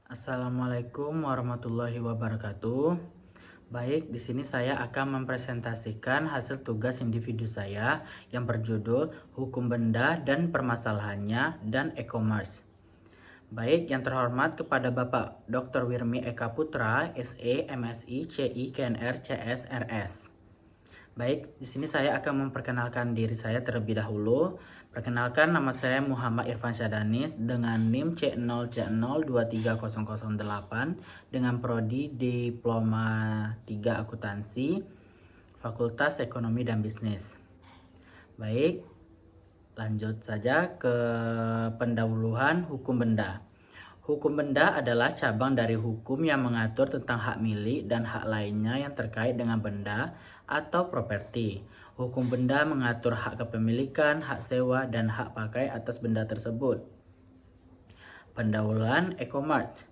Assalamualaikum warahmatullahi wabarakatuh. Baik, di sini saya akan mempresentasikan hasil tugas individu saya yang berjudul Hukum Benda dan Permasalahannya dan E-commerce. Baik, yang terhormat kepada Bapak Dr. Wirmi Eka Putra, SE, MSI, CI, KNR, CS, RS. Baik, di sini saya akan memperkenalkan diri saya terlebih dahulu. Perkenalkan, nama saya Muhammad Irfan Syadanis dengan NIM C0C023008 dengan prodi Diploma 3 Akuntansi, Fakultas Ekonomi dan Bisnis. Baik, lanjut saja ke pendahuluan hukum benda. Hukum benda adalah cabang dari hukum yang mengatur tentang hak milik dan hak lainnya yang terkait dengan benda atau properti. Hukum benda mengatur hak kepemilikan, hak sewa, dan hak pakai atas benda tersebut. Pendahuluan e-commerce.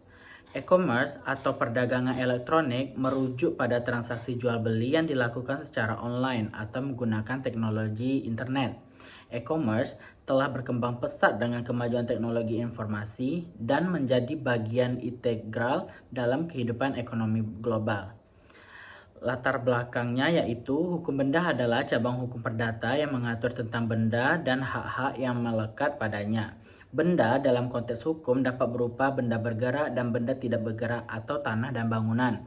E-commerce atau perdagangan elektronik merujuk pada transaksi jual beli yang dilakukan secara online atau menggunakan teknologi internet. E-commerce telah berkembang pesat dengan kemajuan teknologi informasi dan menjadi bagian integral dalam kehidupan ekonomi global. Latar belakangnya yaitu hukum benda adalah cabang hukum perdata yang mengatur tentang benda dan hak-hak yang melekat padanya. Benda dalam konteks hukum dapat berupa benda bergerak dan benda tidak bergerak atau tanah dan bangunan.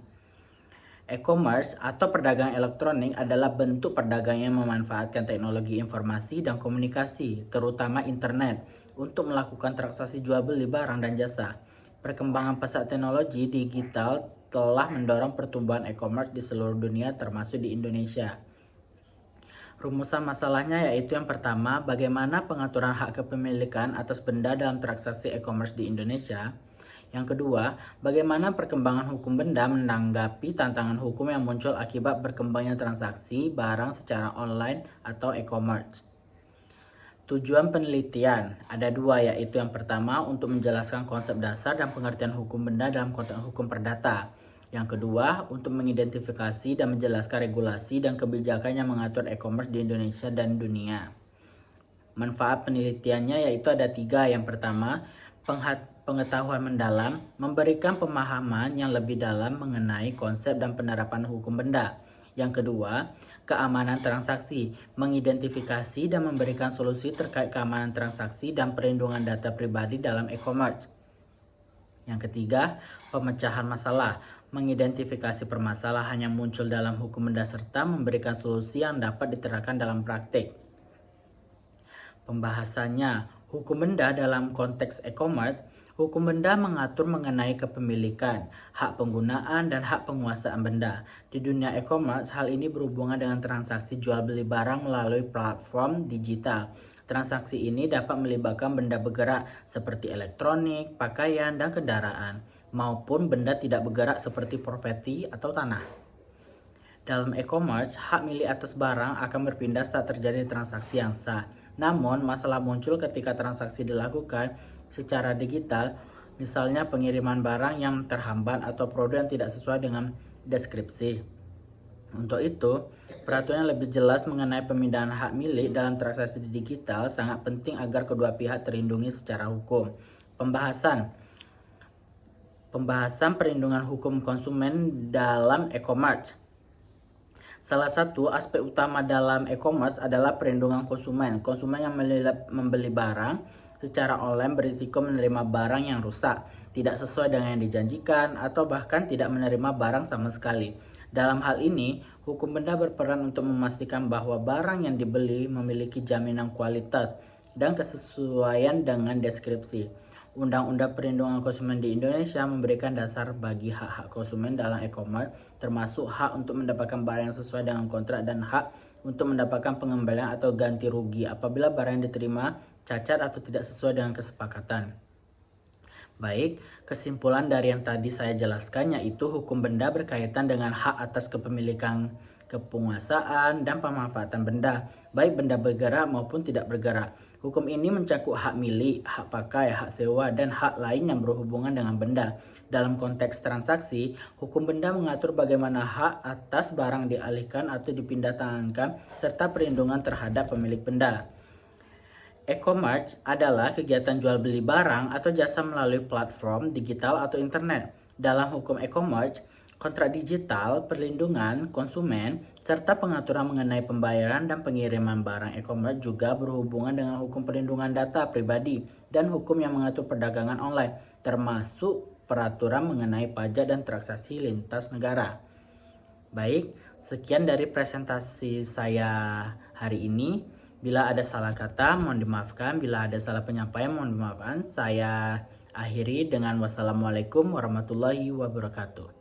E-commerce atau perdagangan elektronik adalah bentuk perdagangan yang memanfaatkan teknologi informasi dan komunikasi, terutama internet, untuk melakukan transaksi jual beli barang dan jasa. Perkembangan pesat teknologi digital telah mendorong pertumbuhan e-commerce di seluruh dunia termasuk di Indonesia. Rumusan masalahnya yaitu yang pertama, bagaimana pengaturan hak kepemilikan atas benda dalam transaksi e-commerce di Indonesia. Yang kedua, bagaimana perkembangan hukum benda menanggapi tantangan hukum yang muncul akibat berkembangnya transaksi barang secara online atau e-commerce. Tujuan penelitian ada dua, yaitu yang pertama untuk menjelaskan konsep dasar dan pengertian hukum benda dalam konteks hukum perdata. Yang kedua, untuk mengidentifikasi dan menjelaskan regulasi dan kebijakan yang mengatur e-commerce di Indonesia dan dunia. Manfaat penelitiannya yaitu ada tiga. Yang pertama, pengetahuan mendalam, memberikan pemahaman yang lebih dalam mengenai konsep dan penerapan hukum benda. Yang kedua, keamanan transaksi, mengidentifikasi dan memberikan solusi terkait keamanan transaksi dan perlindungan data pribadi dalam e-commerce. Yang ketiga, pemecahan masalah, mengidentifikasi permasalahan yang muncul dalam hukum benda serta memberikan solusi yang dapat diterapkan dalam praktik. Pembahasannya, hukum benda dalam konteks e-commerce. Hukum benda mengatur mengenai kepemilikan, hak penggunaan, dan hak penguasaan benda. Di dunia e-commerce, hal ini berhubungan dengan transaksi jual beli barang melalui platform digital. Transaksi ini dapat melibatkan benda bergerak seperti elektronik, pakaian, dan kendaraan, maupun benda tidak bergerak seperti properti atau tanah. Dalam e-commerce, hak milik atas barang akan berpindah saat terjadi transaksi yang sah. Namun, masalah muncul ketika transaksi dilakukan secara digital, misalnya pengiriman barang yang terhambat atau produk yang tidak sesuai dengan deskripsi. Untuk itu, peraturan yang lebih jelas mengenai pemindahan hak milik dalam transaksi digital sangat penting agar kedua pihak terlindungi secara hukum. Pembahasan perlindungan hukum konsumen dalam e-commerce. Salah satu aspek utama dalam e-commerce adalah perlindungan konsumen. Konsumen yang membeli barang secara online berisiko menerima barang yang rusak, tidak sesuai dengan yang dijanjikan, atau bahkan tidak menerima barang sama sekali. Dalam hal ini, hukum benda berperan untuk memastikan bahwa barang yang dibeli memiliki jaminan kualitas dan kesesuaian dengan deskripsi. Undang-Undang Perlindungan Konsumen di Indonesia memberikan dasar bagi hak-hak konsumen dalam e-commerce, termasuk hak untuk mendapatkan barang yang sesuai dengan kontrak dan hak untuk mendapatkan pengembalian atau ganti rugi apabila barang yang diterima cacat atau tidak sesuai dengan kesepakatan. Baik, kesimpulan dari yang tadi saya jelaskan yaitu hukum benda berkaitan dengan hak atas kepemilikan, kepenguasaan, dan pemanfaatan benda, baik benda bergerak maupun tidak bergerak. Hukum ini mencakup hak milik, hak pakai, hak sewa, dan hak lain yang berhubungan dengan benda. Dalam konteks transaksi, hukum benda mengatur bagaimana hak atas barang dialihkan atau dipindah tangankan, serta perlindungan terhadap pemilik benda. E-commerce adalah kegiatan jual beli barang atau jasa melalui platform digital atau internet. Dalam hukum e-commerce, kontrak digital, perlindungan konsumen, serta pengaturan mengenai pembayaran dan pengiriman barang e-commerce juga berhubungan dengan hukum perlindungan data pribadi dan hukum yang mengatur perdagangan online, termasuk peraturan mengenai pajak dan transaksi lintas negara. Baik, sekian dari presentasi saya hari ini. Bila ada salah kata, mohon dimaafkan. Bila ada salah penyampaian, mohon dimaafkan. Saya akhiri dengan wassalamualaikum warahmatullahi wabarakatuh.